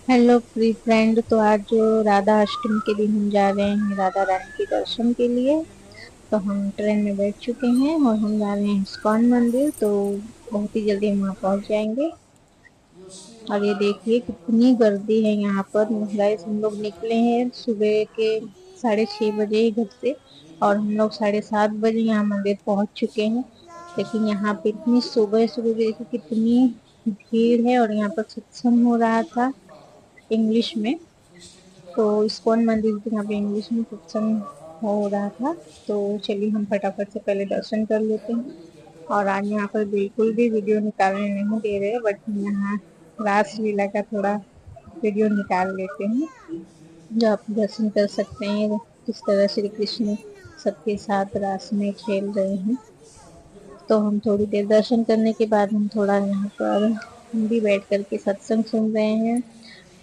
Hello pre friend. तो आज जो राधा अष्टमी के दिन हम जा रहे हैं राधा रानी के दर्शन के लिए। तो हम ट्रेन में बैठ चुके हैं और हम जा रहे हैं इस्कॉन मंदिर। तो बहुत ही जल्दी हम वहाँ पहुँच जाएंगे। और ये देखिए कितनी गर्दी है यहाँ पर। गाइस हम लोग निकले हैं सुबह के 6:30 बजे ही घर से, और हम लोग 7:30 बजे यहाँ मंदिर पहुँच चुके हैं। लेकिन यहाँ पे इतनी सुबह सुबह देखिए कितनी भीड़ है। और यहाँ पर सत्संग हो रहा था इंग्लिश में। तो इस्कॉन मंदिर के यहाँ पे इंग्लिश में सत्संग हो रहा था। तो चलिए हम फटाफट से पहले दर्शन कर लेते हैं। और आज यहाँ पर बिल्कुल भी वीडियो निकालने नहीं दे रहे, बट यहाँ रास लीला का थोड़ा वीडियो निकाल लेते हैं, जो आप दर्शन कर सकते हैं किस तरह श्री कृष्ण सबके साथ रास में खेल रहे हैं। तो हम थोड़ी देर दर्शन करने के बाद हम थोड़ा यहाँ पर हम भी बैठ करके सत्संग सुन रहे हैं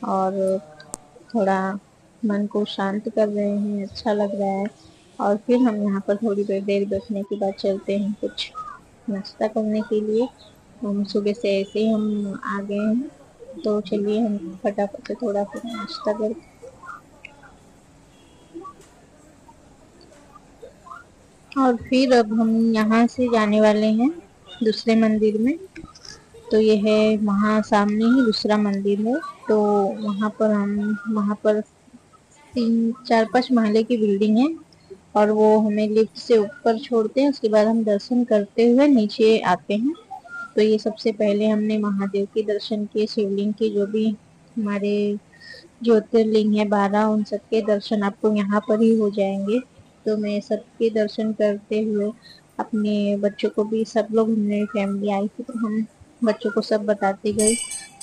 और थोड़ा मन को शांत कर रहे हैं, अच्छा लग रहा है। और फिर हम यहाँ पर थोड़ी देर बैठने के बाद चलते हैं कुछ नाश्ता करने के लिए। हम सुबह से ऐसे ही हम आ गए हैं, तो चलिए हम फटाफट से थोड़ा फिर नाश्ता करते। और फिर अब हम यहाँ से जाने वाले हैं दूसरे मंदिर में। तो ये है वहाँ सामने ही दूसरा मंदिर है। तो वहाँ पर 3 4 5 महले की बिल्डिंग है, और वो हमें लिफ्ट से ऊपर छोड़ते हैं। उसके बाद हम दर्शन करते हुए नीचे आते हैं। तो ये सबसे पहले हमने महादेव के दर्शन किए, शिवलिंग के जो भी हमारे ज्योतिर्लिंग है 12, उन सबके दर्शन आपको यहाँ पर ही हो जाएंगे। तो मैं सबके दर्शन करते हुए अपने बच्चों को भी, सब लोग हमने फैमिली आई थी तो हम बच्चों को सब बताते गए।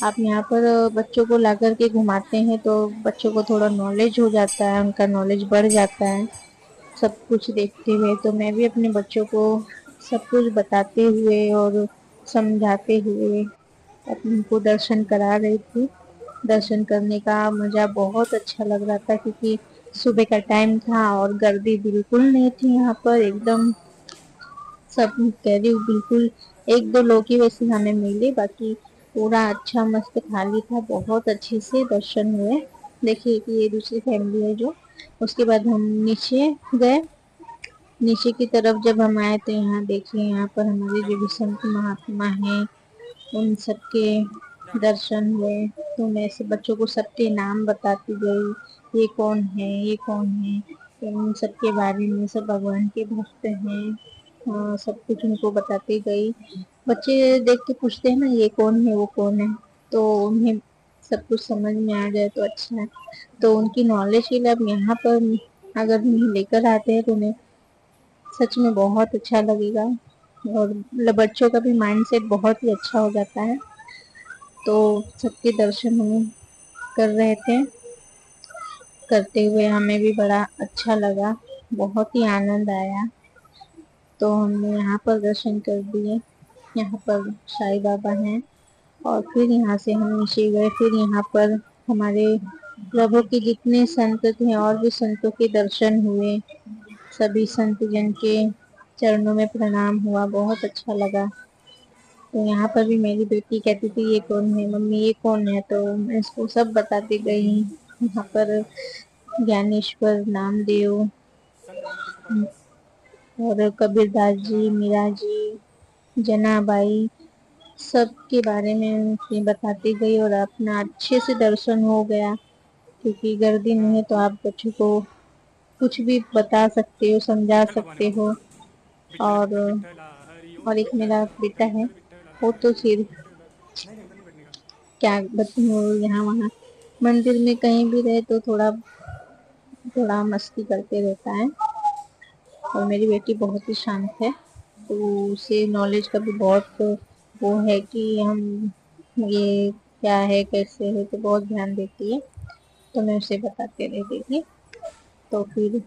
आप यहाँ पर बच्चों को ला करके घुमाते हैं तो बच्चों को थोड़ा नॉलेज हो जाता है, उनका नॉलेज बढ़ जाता है सब कुछ देखते हुए। तो मैं भी अपने बच्चों को सब कुछ बताते हुए और समझाते हुए उनको दर्शन करा रही थी। दर्शन करने का मजा बहुत अच्छा लग रहा था, क्योंकि सुबह का टाइम था और गर्दी बिल्कुल नहीं थी यहाँ पर एकदम। सब कह रही हूँ बिल्कुल, एक दो लोग ही वैसे हमें मिले, बाकी पूरा अच्छा मस्त खाली था। बहुत अच्छे से दर्शन हुए। देखिए कि ये दूसरी फैमिली है जो। उसके बाद हम नीचे गए। नीचे की तरफ जब हम आए तो यहाँ देखिए, यहाँ पर हमारे जो भी संत महात्मा हैं उन सबके दर्शन हुए। तो मैं से बच्चों को सबके नाम बताती गई, ये कौन है ये कौन है। तो उन सबके बारे में, सब भगवान के भक्त हैं। सब कुछ उनको बताती गई। बच्चे देख के पूछते हैं ना ये कौन है वो कौन है, तो उन्हें सब कुछ समझ में आ जाए तो अच्छा है। तो उनकी नॉलेज के लिए अब यहाँ पर अगर उन्हें लेकर आते हैं तो उन्हें सच में बहुत अच्छा लगेगा। और बच्चों का भी माइंड सेट बहुत ही अच्छा हो जाता है। तो सबके दर्शन हम कर रहे थे, करते हुए हमें भी बड़ा अच्छा लगा, बहुत ही आनंद आया। तो हमने यहाँ पर दर्शन कर दिए। यहाँ पर साईं बाबा हैं। और फिर यहाँ से हम नीचे गए। फिर यहाँ पर हमारे प्रभु के जितने संत थे और भी संतों के दर्शन हुए। सभी संत जन के चरणों में प्रणाम हुआ, बहुत अच्छा लगा। तो यहाँ पर भी मेरी बेटी कहती थी ये कौन है मम्मी ये कौन है, तो मैं इसको सब बताती गई। यहाँ पर ज्ञानेश्वर, नामदेव और कबीरदास जी, मीरा जी, जनाबाई, सबके बारे में उनसे बताती गई। और अपना अच्छे से दर्शन हो गया, क्योंकि गर्दी नहीं है तो आप बच्चों को कुछ भी बता सकते हो, समझा विठ्ठल सकते बाबांना हो। विठ्ठल और विठ्ठल विठ्ठला हरी ओम और एक विठ्ठल मेरा बेटा है, विठ्ठल वो हरी तो ओम सिर्फ विठ्ठल नहीं नहीं बंद करने का क्या बताऊं, यहाँ वहाँ मंदिर में कहीं भी रहे तो थोड़ा थोड़ा मस्ती करते रहता है। और मेरी बेटी बहुत ही शांत है, तो उसे नॉलेज का भी बहुत वो है कि हम ये क्या है कैसे है, तो बहुत ध्यान देती है। तो मैं उसे बताते रहती थी। तो फिर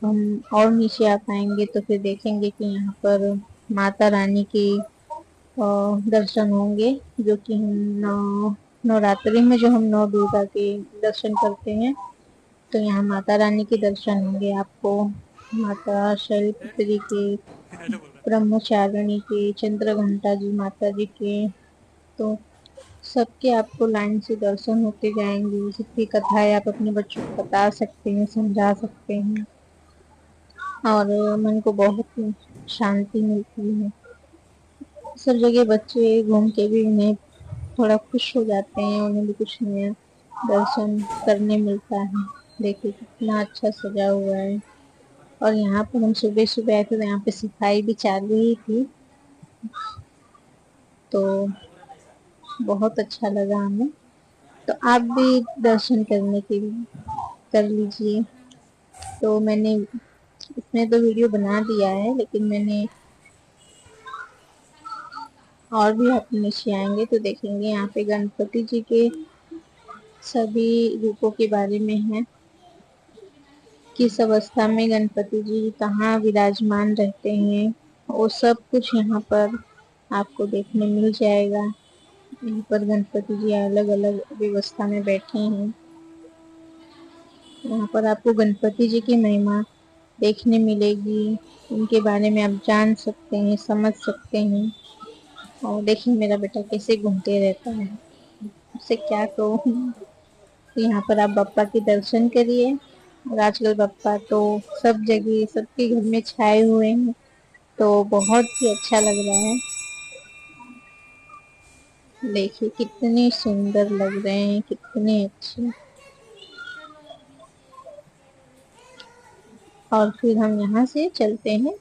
हम और नीचे आ पाएंगे तो फिर देखेंगे कि यहाँ पर माता रानी की दर्शन होंगे, जो कि हम नवरात्रि में जो हम नौ दुर्गा के दर्शन करते हैं। तो यहाँ माता रानी के दर्शन होंगे आपको, माता शैलपुत्री के, ऐसा बोल रहा ब्रह्मचारिणी के, चंद्र घंटा जी माता जी के। तो سب کے آپ کو لائن سے درشن ہوتے جائیں گے. سب کی کتھائیں آپ اپنے بچوں کو بتا سکتے ہیں, سمجھا سکتے ہیں, اور من کو بہت شانتی ملتی ہے. سب جگہ بچے گھوم کے بھی انہیں تھوڑا خوش ہو جاتے ہیں, انہیں بھی کچھ نیا درشن کرنے ملتا ہے. دیکھیے کتنا اچھا سجا ہوا ہے. اور یہاں پہ ہم صبح صبح آئے تھے, یہاں پہ صفائی بھی چالو ہی تھی, تو بہت اچھا لگا ہمیں. تو آپ بھی درشن کرنے کے لیے کر لیجیے. تو میں نے اس میں تو ویڈیو بنا دیا ہے, لیکن میں نے اور بھی آپ نیچے آئیں گے تو دیکھیں گے یہاں پہ گنپتی جی کے سبھی روپوں کے بارے میں ہے. کس اوستھا میں گنپتی جی کہاں وراجمان رہتے ہیں, وہ سب کچھ یہاں پر آپ کو دیکھنے مل جائے گا. یہاں پر گنپتی جی الگ الگ ویوستھا میں بیٹھے ہیں. یہاں پر آپ کو گنپتی جی کی مہما دیکھنے ملے گی, ان کے بارے میں آپ جان سکتے ہیں, سمجھ سکتے ہیں. اور دیکھیے میرا بیٹا کیسے گھومتے رہتا ہے, اسے کیا کہوں. یہاں پر آپ بپا کے درشن کریے. اور آج کل بپا تو سب جگہ سب کے گھر میں چھائے ہوئے ہیں, تو بہت ہی اچھا لگ رہا ہے. دیکھیے کتنے سندر لگ رہے ہیں, کتنے اچھے. اور پھر ہم یہاں سے چلتے ہیں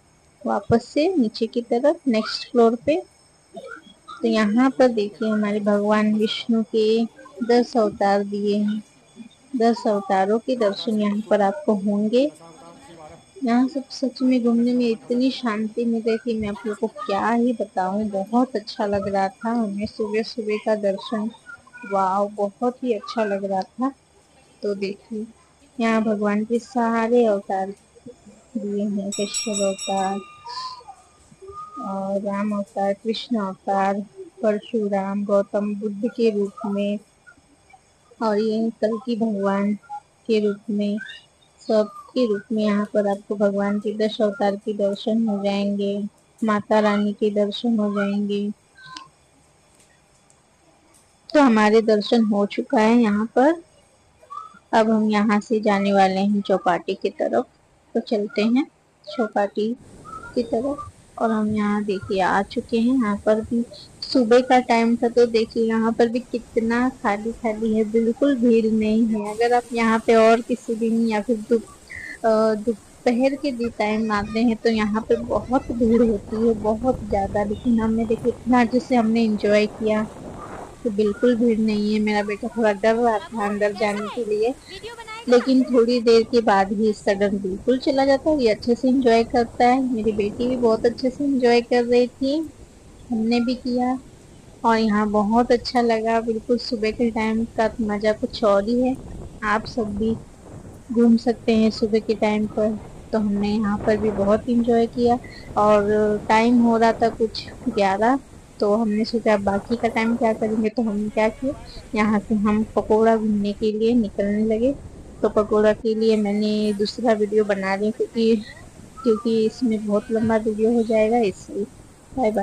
واپس سے نیچے کی طرف نیکسٹ فلور پہ. تو یہاں پر دیکھیے ہمارے بھگوان وشنو کے 10 اوتار دیے ہیں. 10 اوتاروں کے درشن یہاں پر آپ کو ہوں گے. یہاں سب سچ میں گھومنے میں اتنی شانتی مل رہی تھی, میں آپ لوگ کو کیا ہی بتاؤں. بہت اچھا لگ رہا تھا ہمیں صبح صبح کا درشن. واو, بہت ہی اچھا لگ رہا تھا. تو دیکھیے یہاں بھگوان کے سارے اوتار دیے ہیں. کشیپ اوتار اور رام اوتار, کرشن اوتار, پرشورام, گوتم بدھ کے روپ میں, اور یہ کلکی بھگوان کے روپ میں, سب کے روپ میں یہاں پر آپ کو بھگوان کے 10 اوتار کے درشن ہو جائیں گے. ماتا رانی کے درشن ہو جائیں گے. تو ہمارے درشن ہو چکا ہے یہاں پر. اب ہم یہاں سے جانے والے ہیں چوپاٹی کی طرف. تو چلتے ہیں چوپاٹی کی طرف. اور ہم یہاں دیکھیے آ چکے ہیں. یہاں پر بھی صبح کا ٹائم تھا, تو دیکھیے یہاں پر بھی کتنا خالی خالی ہے, بالکل بھیڑ نہیں ہے. اگر آپ یہاں پہ اور کسی دن یا پھر دوپہر کے بھی ٹائم آتے ہیں تو یہاں پہ بہت بھیڑ ہوتی ہے, بہت زیادہ. لیکن ہم نے دیکھے اتنا اچھے سے ہم نے انجوائے کیا, تو بالکل بھیڑ نہیں ہے. میرا بیٹا تھوڑا ڈر رہا تھا اندر جانے کے لیے, لیکن تھوڑی دیر کے بعد ہی سڈن بالکل چلا جاتا ہے. یہ اچھے سے انجوائے کرتا ہے. میری بیٹی بھی بہت اچھے سے انجوائے کر رہی تھی, ہم نے بھی کیا. اور یہاں بہت اچھا لگا, بالکل صبح کے ٹائم کا مزہ کچھ اور ہی ہے. آپ سب بھی گھوم سکتے ہیں صبح کے ٹائم پر. تو ہم نے یہاں پر بھی بہت انجوائے کیا. اور ٹائم ہو رہا تھا کچھ 11, تو ہم نے سوچا باقی کا ٹائم کیا کریں گے. تو ہم نے کیا کیا, یہاں سے ہم پکوڑا گھومنے کے لیے نکلنے لگے. تو پکوڑا کے لیے میں نے دوسرا ویڈیو بنا لی, کیونکہ اس میں بہت لمبا ویڈیو ہو جائے گا, اس لیے. Bye bye.